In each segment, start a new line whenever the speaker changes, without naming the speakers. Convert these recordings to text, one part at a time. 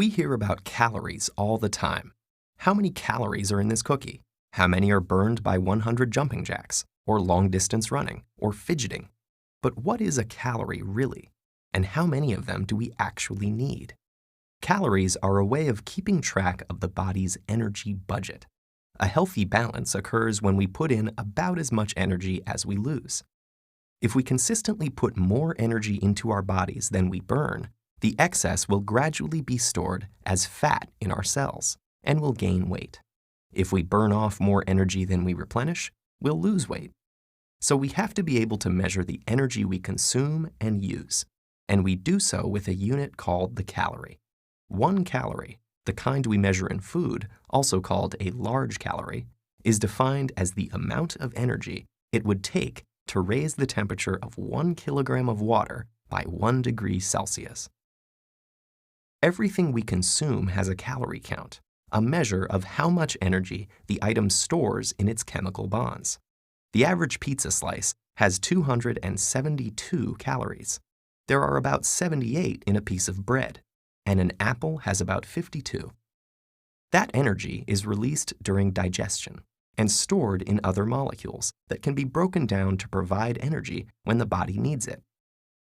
We hear about calories all the time. How many calories are in this cookie? How many are burned by 100 jumping jacks, or long-distance running, or fidgeting? But what is a calorie really? And how many of them do we actually need? Calories are a way of keeping track of the body's energy budget. A healthy balance occurs when we put in about as much energy as we lose. If we consistently put more energy into our bodies than we burn, the excess will gradually be stored as fat in our cells and will gain weight. If we burn off more energy than we replenish, we'll lose weight. So we have to be able to measure the energy we consume and use, and we do so with a unit called the calorie. 1 calorie, the kind we measure in food, also called a large calorie, is defined as the amount of energy it would take to raise the temperature of 1 kilogram of water by 1 degree Celsius. Everything we consume has a calorie count, a measure of how much energy the item stores in its chemical bonds. The average pizza slice has 272 calories. There are about 78 in a piece of bread, and an apple has about 52. That energy is released during digestion and stored in other molecules that can be broken down to provide energy when the body needs it.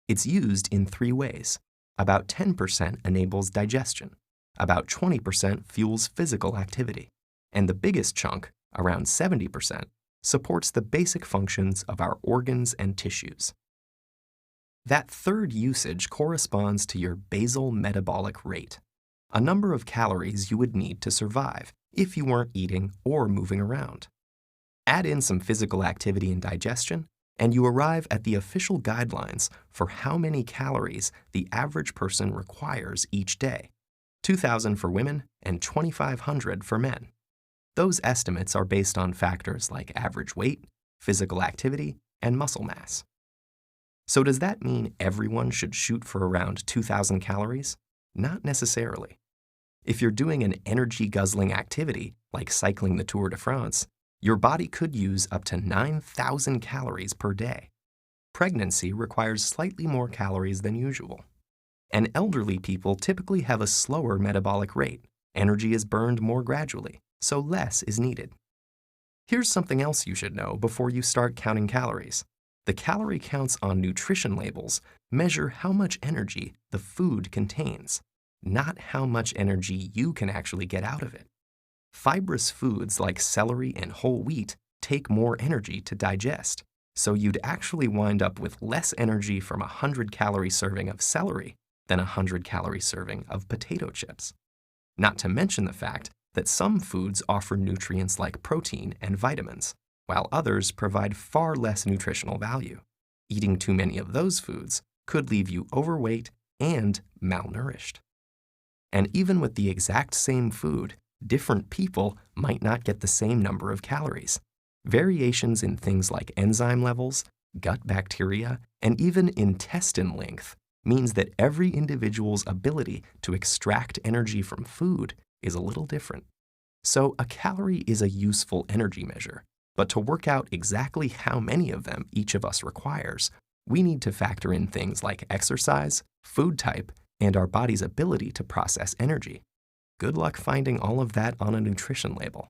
It's used in 3 ways. About 10% enables digestion, about 20% fuels physical activity, and the biggest chunk, around 70%, supports the basic functions of our organs and tissues. That third usage corresponds to your basal metabolic rate, a number of calories you would need to survive if you weren't eating or moving around. Add in some physical activity and digestion, and you arrive at the official guidelines for how many calories the average person requires each day: 2,000 for women and 2,500 for men. Those estimates are based on factors like average weight, physical activity, and muscle mass. So does that mean everyone should shoot for around 2,000 calories? Not necessarily. If you're doing an energy-guzzling activity, like cycling the Tour de France, your body could use up to 9,000 calories per day. Pregnancy requires slightly more calories than usual. And elderly people typically have a slower metabolic rate. Energy is burned more gradually, so less is needed. Here's something else you should know before you start counting calories. The calorie counts on nutrition labels measure how much energy the food contains, not how much energy you can actually get out of it. Fibrous foods like celery and whole wheat take more energy to digest, so you'd actually wind up with less energy from a 100-calorie serving of celery than a 100-calorie serving of potato chips. Not to mention the fact that some foods offer nutrients like protein and vitamins, while others provide far less nutritional value. Eating too many of those foods could leave you overweight and malnourished. And even with the exact same food, different people might not get the same number of calories. Variations in things like enzyme levels, gut bacteria, and even intestine length means that every individual's ability to extract energy from food is a little different. So a calorie is a useful energy measure, but to work out exactly how many of them each of us requires, we need to factor in things like exercise, food type, and our body's ability to process energy. Good luck finding all of that on a nutrition label.